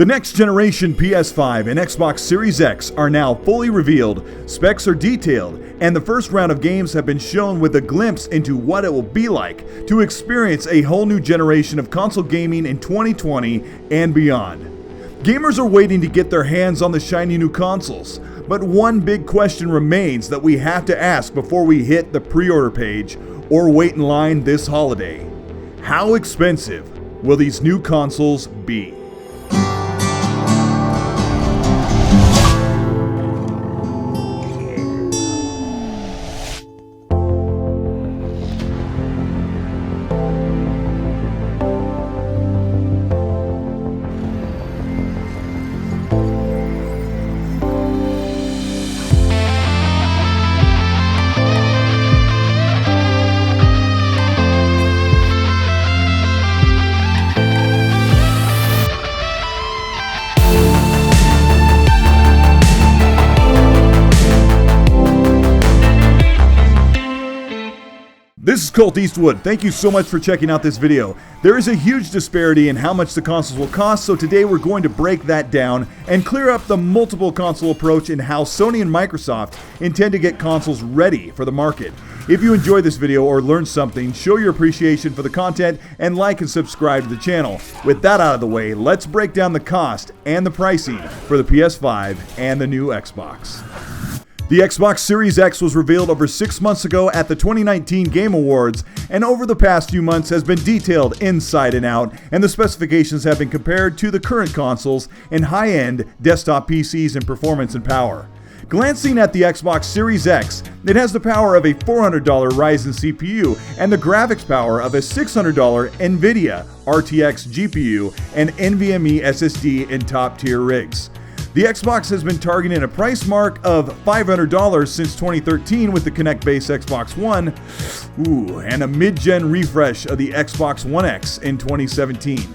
The next generation PS5 and Xbox Series X are now fully revealed, specs are detailed, and the first round of games have been shown with a glimpse into what it will be like to experience a whole new generation of console gaming in 2020 and beyond. Gamers are waiting to get their hands on the shiny new consoles, but one big question remains that we have to ask before we hit the pre-order page or wait in line this holiday. How expensive will these new consoles be? This is Colteastwood. Thank you so much for checking out this video. There is a huge disparity in how much the consoles will cost, so today we're going to break that down and clear up the multiple console approach and how Sony and Microsoft intend to get consoles ready for the market. If you enjoyed this video or learned something, show your appreciation for the content and like and subscribe to the channel. With that out of the way, let's break down the cost and the pricing for the PS5 and the new Xbox. The Xbox Series X was revealed over 6 months ago at the 2019 Game Awards, and over the past few months has been detailed inside and out, and the specifications have been compared to the current consoles in high-end desktop PCs in performance and power. Glancing at the Xbox Series X, it has the power of a $400 Ryzen CPU and the graphics power of a $600 NVIDIA RTX GPU and NVMe SSD in top-tier rigs. The Xbox has been targeting a price mark of $500 since 2013 with the Kinect-based Xbox One, and a mid-gen refresh of the Xbox One X in 2017.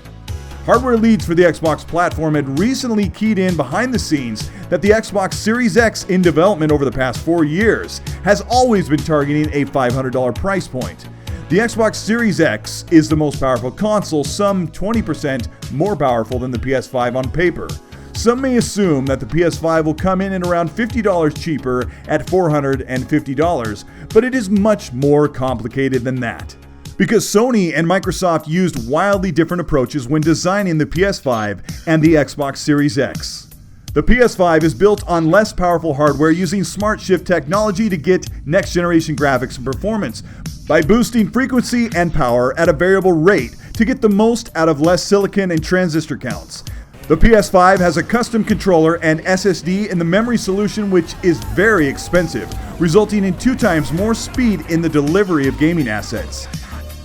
Hardware leads for the Xbox platform had recently keyed in behind the scenes that the Xbox Series X in development over the past 4 years has always been targeting a $500 price point. The Xbox Series X is the most powerful console, some 20% more powerful than the PS5 on paper. Some may assume that the PS5 will come in at around $50 cheaper at $450, but it is much more complicated than that. Because Sony and Microsoft used wildly different approaches when designing the PS5 and the Xbox Series X. The PS5 is built on less powerful hardware using smart shift technology to get next-generation graphics and performance by boosting frequency and power at a variable rate to get the most out of less silicon and transistor counts. The PS5 has a custom controller and SSD in the memory solution, which is very expensive, resulting in 2 times more speed in the delivery of gaming assets.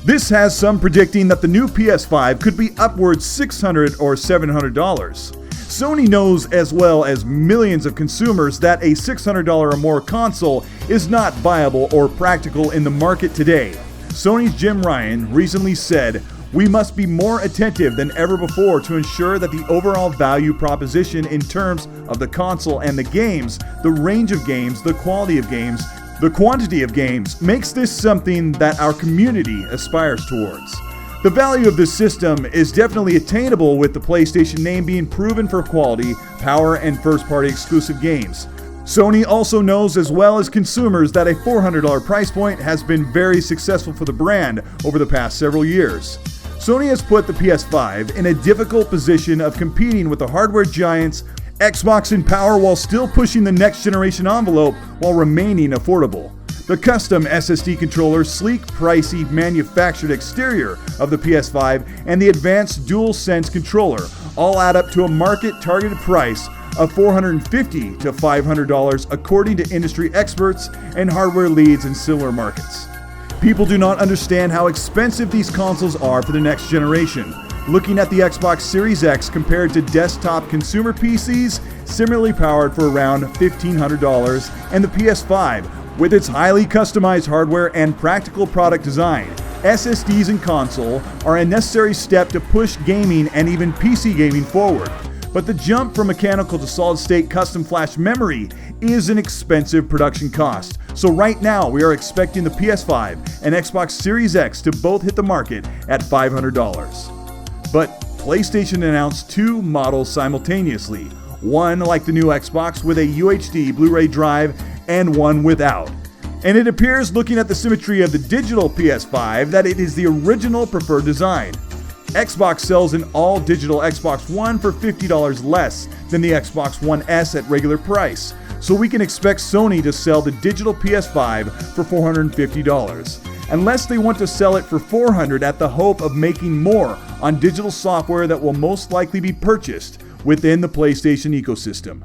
This has some predicting that the new PS5 could be upwards $600 or $700. Sony knows, as well as millions of consumers, that a $600 or more console is not viable or practical in the market today. Sony's Jim Ryan recently said, "We must be more attentive than ever before to ensure that the overall value proposition in terms of the console and the games, the range of games, the quality of games, the quantity of games, makes this something that our community aspires towards." The value of this system is definitely attainable with the PlayStation name being proven for quality, power, and first-party exclusive games. Sony also knows, as well as consumers, that a $400 price point has been very successful for the brand over the past several years. Sony has put the PS5 in a difficult position of competing with the hardware giants Xbox in power while still pushing the next generation envelope while remaining affordable. The custom SSD controller, sleek, pricey, manufactured exterior of the PS5, and the advanced DualSense controller all add up to a market-targeted price of $450 to $500 according to industry experts and hardware leads in similar markets. People do not understand how expensive these consoles are for the next generation. Looking at the Xbox Series X compared to desktop consumer PCs, similarly powered for around $1,500, and the PS5, with its highly customized hardware and practical product design, SSDs in console are a necessary step to push gaming and even PC gaming forward. But the jump from mechanical to solid-state custom flash memory is an expensive production cost. So right now, we are expecting the PS5 and Xbox Series X to both hit the market at $500. But PlayStation announced two models simultaneously. One like the new Xbox with a UHD Blu-ray drive and one without. And it appears, looking at the symmetry of the digital PS5, that it is the original preferred design. Xbox sells an all-digital Xbox One for $50 less than the Xbox One S at regular price, so we can expect Sony to sell the digital PS5 for $450, unless they want to sell it for $400 at the hope of making more on digital software that will most likely be purchased within the PlayStation ecosystem.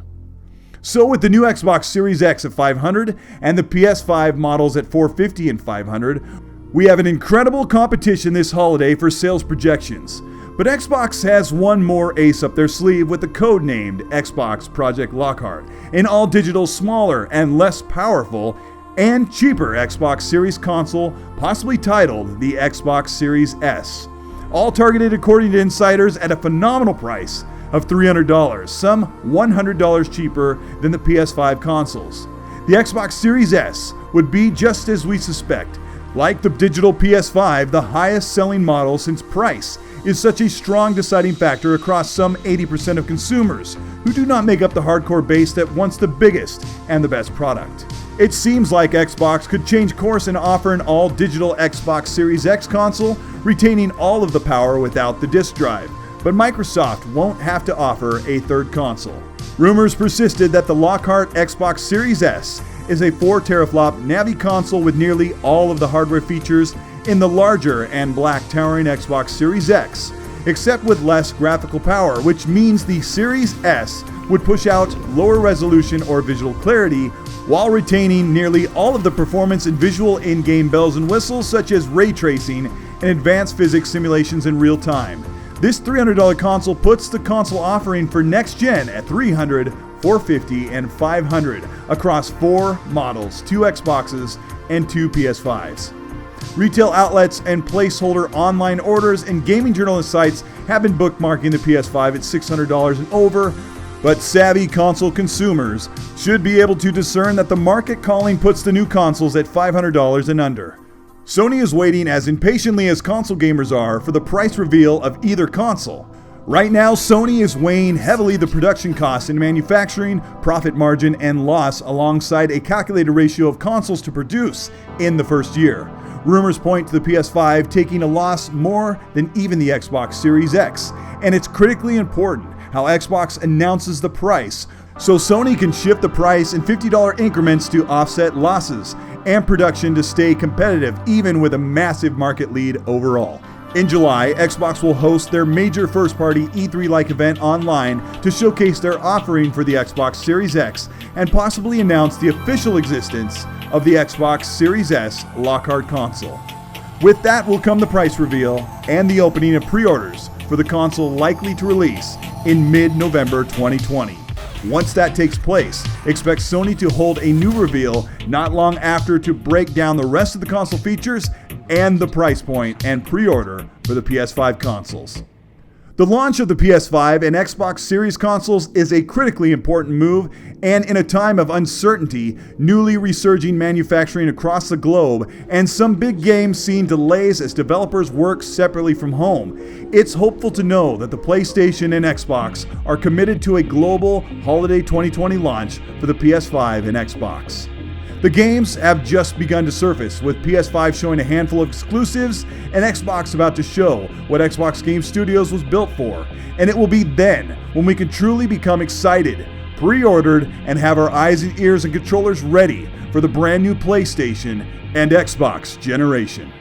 So with the new Xbox Series X at $500 and the PS5 models at $450 and $500, we have an incredible competition this holiday for sales projections. But Xbox has one more ace up their sleeve with the code-named Xbox Project Lockhart, an all-digital, smaller and less powerful and cheaper Xbox Series console, possibly titled the Xbox Series S. All targeted, according to insiders, at a phenomenal price of $300, some $100 cheaper than the PS5 consoles. The Xbox Series S would be just as we suspect. Like the digital PS5, the highest selling model, since price is such a strong deciding factor across some 80% of consumers who do not make up the hardcore base that wants the biggest and the best product. It seems like Xbox could change course and offer an all-digital Xbox Series X console, retaining all of the power without the disc drive. But Microsoft won't have to offer a third console. Rumors persisted that the Lockhart Xbox Series S is a 4 teraflop Navi console with nearly all of the hardware features in the larger and black towering Xbox Series X, except with less graphical power, which means the Series S would push out lower resolution or visual clarity while retaining nearly all of the performance and visual in-game bells and whistles, such as ray tracing and advanced physics simulations in real time. This $300 console puts the console offering for next gen at $300, $450, and $500 across 4 models, 2 Xboxes, and 2 PS5s. Retail outlets and placeholder online orders and gaming journalist sites have been bookmarking the PS5 at $600 and over, but savvy console consumers should be able to discern that the market calling puts the new consoles at $500 and under. Sony is waiting as impatiently as console gamers are for the price reveal of either console. Right now, Sony is weighing heavily the production costs in manufacturing, profit margin, and loss alongside a calculated ratio of consoles to produce in the first year. Rumors point to the PS5 taking a loss more than even the Xbox Series X, and it's critically important how Xbox announces the price, so Sony can shift the price in $50 increments to offset losses and production to stay competitive even with a massive market lead overall. In July, Xbox will host their major first-party E3-like event online to showcase their offering for the Xbox Series X and possibly announce the official existence of the Xbox Series S Lockhart console. With that will come the price reveal and the opening of pre-orders for the console, likely to release in mid-November 2020. Once that takes place, expect Sony to hold a new reveal not long after to break down the rest of the console features and the price point and pre-order for the PS5 consoles. The launch of the PS5 and Xbox Series consoles is a critically important move, and in a time of uncertainty, newly resurging manufacturing across the globe, and some big games seeing delays as developers work separately from home, it's hopeful to know that the PlayStation and Xbox are committed to a global holiday 2020 launch for the PS5 and Xbox. The games have just begun to surface, with PS5 showing a handful of exclusives and Xbox about to show what Xbox Game Studios was built for. And it will be then when we can truly become excited, pre-ordered, and have our eyes and ears and controllers ready for the brand new PlayStation and Xbox generation.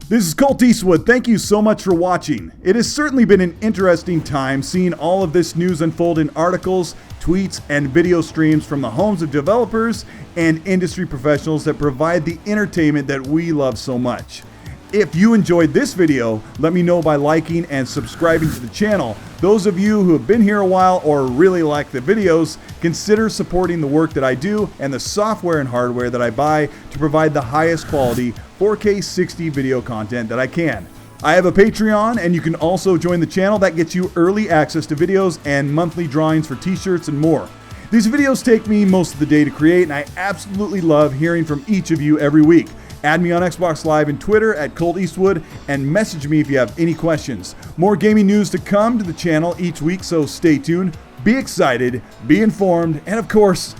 This is Colteastwood. Thank you so much for watching. It has certainly been an interesting time seeing all of this news unfold in articles, tweets, and video streams from the homes of developers and industry professionals that provide the entertainment that we love so much. If you enjoyed this video, let me know by liking and subscribing to the channel. Those of you who have been here a while or really like the videos, consider supporting the work that I do and the software and hardware that I buy to provide the highest quality 4K 60 video content that I can. I have a Patreon, and you can also join the channel. That gets you early access to videos and monthly drawings for t-shirts and more. These videos take me most of the day to create, and I absolutely love hearing from each of you every week. Add me on Xbox Live and Twitter at Colteastwood and message me if you have any questions. More gaming news to come to the channel each week, so stay tuned. Be excited, be informed, and of course,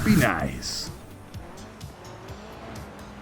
be nice.